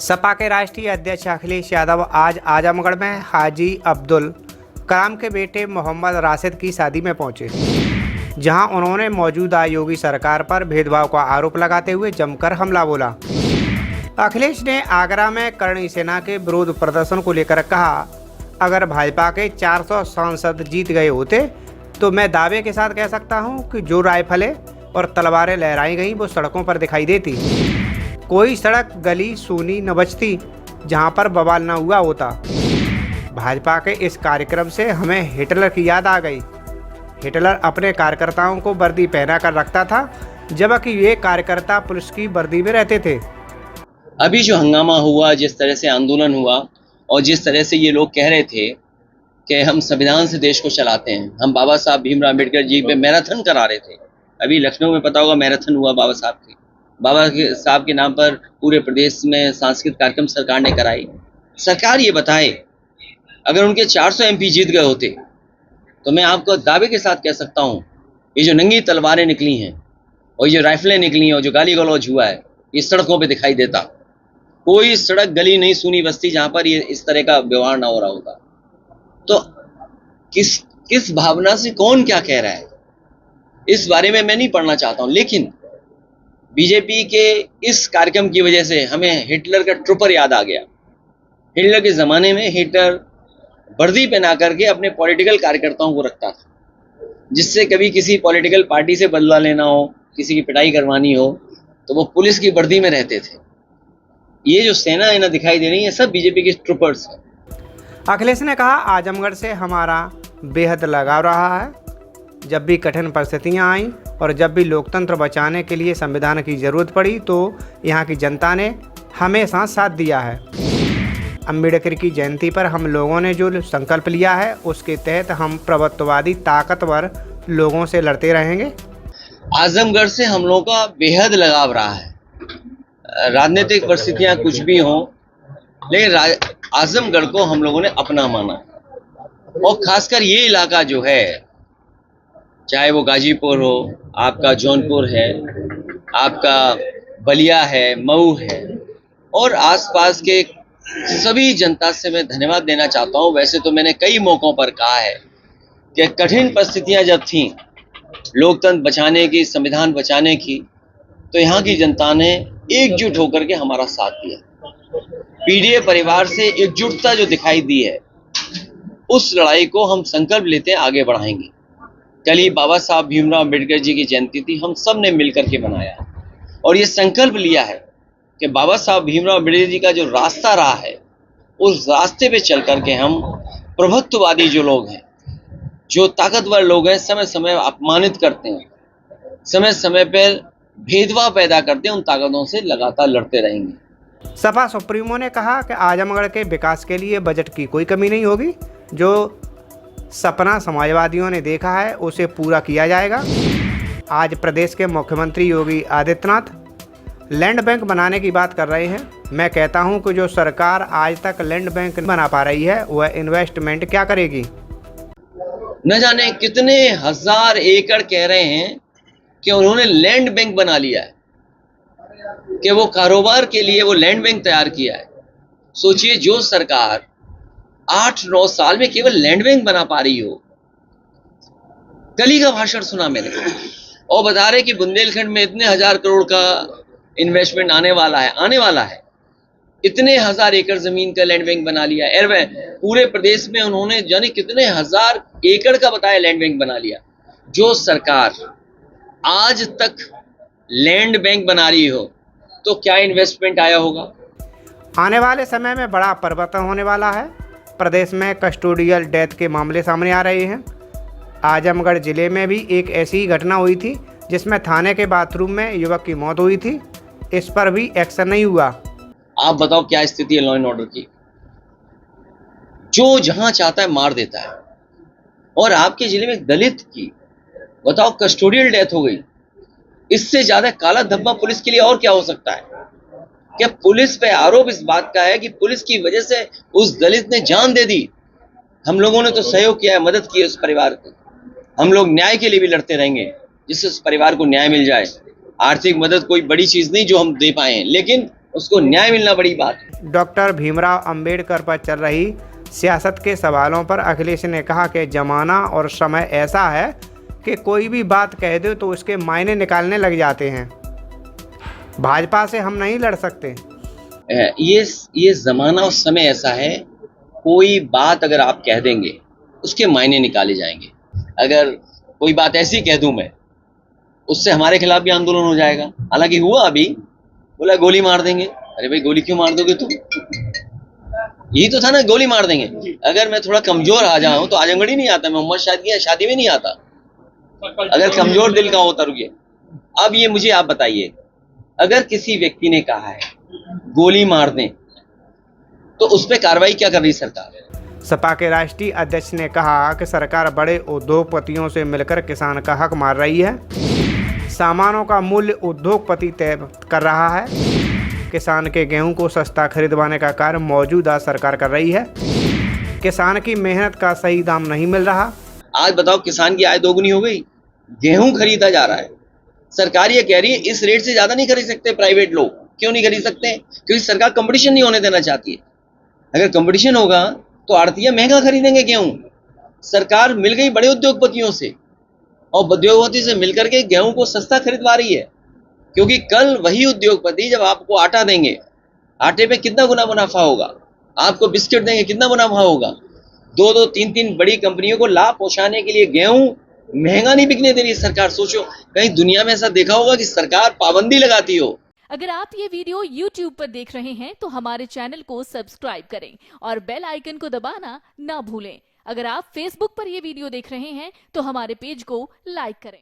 सपा के राष्ट्रीय अध्यक्ष अखिलेश यादव आज आजमगढ़ में हाजी अब्दुल कलाम के बेटे मोहम्मद राशिद की शादी में पहुंचे, जहां उन्होंने मौजूदा योगी सरकार पर भेदभाव का आरोप लगाते हुए जमकर हमला बोला। अखिलेश ने आगरा में करणी सेना के विरोध प्रदर्शन को लेकर कहा, अगर भाजपा के 400 सांसद जीत गए होते तो मैं दावे के साथ कह सकता हूं कि जो राइफलें और तलवारें लहराई गईं वो सड़कों पर दिखाई देती। कोई सड़क गली सूनी न बचती जहां पर बवाल न हुआ होता। भाजपा के इस कार्यक्रम से हमें हिटलर की याद आ गई। हिटलर अपने कार्यकर्ताओं को वर्दी पहना कर रखता था, जबकि ये कार्यकर्ता पुलिस की वर्दी में रहते थे। अभी जो हंगामा हुआ, जिस तरह से आंदोलन हुआ और जिस तरह से ये लोग कह रहे थे कि हम संविधान से देश को चलाते हैं, हम बाबा साहब भीमराव अम्बेडकर जी पे मैराथन करा रहे थे। अभी लखनऊ में पता होगा मैराथन हुआ बाबा साहब के नाम पर पूरे प्रदेश में सांस्कृतिक कार्यक्रम सरकार ने कराई। सरकार ये बताए, अगर उनके 400 एमपी जीत गए होते तो मैं आपको दावे के साथ कह सकता हूँ, ये जो नंगी तलवारें निकली हैं और ये जो राइफलें निकली हैं और जो गाली गलौज हुआ है, ये सड़कों पे दिखाई देता। कोई सड़क गली नहीं सूनी बस्ती जहाँ पर ये इस तरह का व्यवहार ना हो रहा होता। तो किस भावना से कौन क्या कह रहा है, इस बारे में मैं नहीं पढ़ना चाहता हूँ, लेकिन बीजेपी के इस कार्यक्रम की वजह से हमें हिटलर का ट्रूपर याद आ गया। हिटलर के ज़माने में हिटलर वर्दी पहना करके अपने पॉलिटिकल कार्यकर्ताओं को रखता था, जिससे कभी किसी पॉलिटिकल पार्टी से बदला लेना हो, किसी की पिटाई करवानी हो, तो वो पुलिस की वर्दी में रहते थे। ये जो सेना है ना दिखाई दे रही है, सब बीजेपी के ट्रूपर्स हैं। अखिलेश ने कहा, आजमगढ़ से हमारा बेहद लगाव रहा है। जब भी कठिन परिस्थितियां आईं और जब भी लोकतंत्र बचाने के लिए संविधान की ज़रूरत पड़ी तो यहाँ की जनता ने हमेशा साथ दिया है। अम्बेडकर की जयंती पर हम लोगों ने जो संकल्प लिया है, उसके तहत हम प्रभुत्ववादी ताकतवर लोगों से लड़ते रहेंगे। आजमगढ़ से हम लोगों का बेहद लगाव रहा है। राजनीतिक परिस्थितियां कुछ भी हों, लेकिन आजमगढ़ को हम लोगों ने अपना माना, और खासकर ये इलाका जो है, चाहे वो गाजीपुर हो, आपका जौनपुर है, आपका बलिया है, मऊ है, और आसपास के सभी जनता से मैं धन्यवाद देना चाहता हूँ। वैसे तो मैंने कई मौक़ों पर कहा है कि कठिन परिस्थितियां जब थीं लोकतंत्र बचाने की, संविधान बचाने की, तो यहाँ की जनता ने एकजुट होकर के हमारा साथ दिया। पीडीए परिवार से एकजुटता जो दिखाई दी है, उस लड़ाई को हम संकल्प लेते हैं आगे बढ़ाएंगे। कल ही बाबा साहब भीमराव अम्बेडकर जी की जयंती थी, हम सब ने मिलकर के बनाया और ये संकल्प लिया है कि बाबा साहब भीमराव अम्बेडकर जी का जो रास्ता रहा है, उस रास्ते पे चल करके हम प्रभुत्ववादी जो लोग हैं, जो ताकतवर लोग हैं, समय समय अपमानित करते हैं, समय समय पर भेदभाव पैदा करते हैं, उन ताकतों से लगातार लड़ते रहेंगे। सपा सुप्रीमो ने कहा कि आजमगढ़ के विकास के लिए बजट की कोई कमी नहीं होगी। जो सपना समाजवादियों ने देखा है उसे पूरा किया जाएगा। आज प्रदेश के मुख्यमंत्री योगी आदित्यनाथ लैंड बैंक बनाने की बात कर रहे हैं। मैं कहता हूं कि जो सरकार आज तक लैंड बैंक नहीं बना पा रही है, वह इन्वेस्टमेंट क्या करेगी। न जाने कितने हजार एकड़ कह रहे हैं कि उन्होंने लैंड बैंक बना लिया है, कि वो कारोबार के लिए वो लैंड बैंक तैयार किया है। सोचिए, जो सरकार 8-9 साल में केवल लैंड बैंक बना पा रही हो। कल ही का भाषण सुना मैंने, और बता रहे कि बुंदेलखंड में इतने 1000 करोड़ का इन्वेस्टमेंट आने वाला है। इतने 1000 एकड़ जमीन का लैंड बैंक बना लिया है। पूरे प्रदेश में उन्होंने जाने कितने 1000 एकड़ का बताया लैंड बैंक बना लिया। जो सरकार आज तक लैंड बैंक बना रही हो, तो क्या इन्वेस्टमेंट आया होगा। आने वाले समय में बड़ा परिवर्तन होने वाला है। प्रदेश में कस्टोडियल डेथ के मामले सामने आ रहे हैं। आजमगढ़ जिले में भी एक ऐसी ही घटना हुई थी, जिसमें थाने के बाथरूम में युवक की मौत हुई थी। इस पर भी एक्शन नहीं हुआ। आप बताओ क्या स्थिति है लॉ एंड ऑर्डर की। जो जहां चाहता है मार देता है। और आपके जिले में दलित की बताओ कस्टोडियल डेथ हो गई। इससे ज्यादा काला धब्बा पुलिस के लिए और क्या हो सकता है। क्या पुलिस पे आरोप इस बात का है कि पुलिस की वजह से उस दलित ने जान दे दी। हम लोगों ने तो सहयोग किया है, मदद की है उस परिवार को। हम लोग न्याय के लिए भी लड़ते रहेंगे, जिससे उस परिवार को न्याय मिल जाए। आर्थिक मदद कोई बड़ी चीज नहीं जो हम दे पाए हैं, लेकिन उसको न्याय मिलना बड़ी बात है। डॉक्टर भीमराव अंबेडकर पर चल रही सियासत के सवालों पर अखिलेश ने कहा कि जमाना और समय ऐसा है कि कोई भी बात कह दो तो उसके मायने निकालने लग जाते हैं। भाजपा से हम नहीं लड़ सकते। ये जमाना और समय ऐसा है, कोई बात अगर आप कह देंगे उसके मायने निकाले जाएंगे। अगर कोई बात ऐसी कह दूं मैं, उससे हमारे खिलाफ भी आंदोलन हो जाएगा। हालांकि हुआ अभी, बोला गोली मार देंगे। अरे भाई गोली क्यों मार दोगे तुम? यही तो था ना, गोली मार देंगे। अगर मैं थोड़ा कमजोर आ जाऊं तो आजमगढ़ ही नहीं आता, मैं मोहम्मद शादी में नहीं आता अगर कमजोर दिल का होता। रुकिए, अब ये मुझे आप बताइए, अगर किसी व्यक्ति ने कहा है गोली मार दें तो उस पर कार्रवाई क्या कर रही सरकार? सपा के राष्ट्रीय अध्यक्ष ने कहा कि सरकार बड़े उद्योगपतियों से मिलकर किसान का हक मार रही है। सामानों का मूल्य उद्योगपति तय कर रहा है। किसान के गेहूं को सस्ता खरीदवाने का कार्य मौजूदा सरकार कर रही है। किसान की मेहनत का सही दाम नहीं मिल रहा। आज बताओ, किसान की आय दोगुनी हो गई, गेहूं खरीदा जा रहा है। सरकार ये कह रही है इस रेट से ज्यादा नहीं खरीद सकते प्राइवेट लोग। क्यों नहीं खरीद सकते? क्योंकि सरकार कंपटीशन नहीं होने देना चाहती है। अगर कंपटीशन होगा तो आड़तिया महंगा खरीदेंगे गेहूं। सरकार मिल गई बड़े उद्योगपतियों से, और उद्योगपति से मिलकर के गेहूं को सस्ता खरीदवा रही है। क्योंकि कल वही उद्योगपति जब आपको आटा देंगे, आटे पे कितना गुना मुनाफा होगा, आपको बिस्किट देंगे कितना मुनाफा होगा। दो तीन बड़ी कंपनियों को लाभ पहुंचाने के लिए गेहूं महंगा नहीं बिकने दे रही सरकार। सोचो, कहीं दुनिया में ऐसा देखा होगा कि सरकार पाबंदी लगाती हो? अगर आप ये वीडियो YouTube पर देख रहे हैं तो हमारे चैनल को सब्सक्राइब करें और बेल आइकन को दबाना ना भूलें। अगर आप Facebook पर ये वीडियो देख रहे हैं तो हमारे पेज को लाइक करें।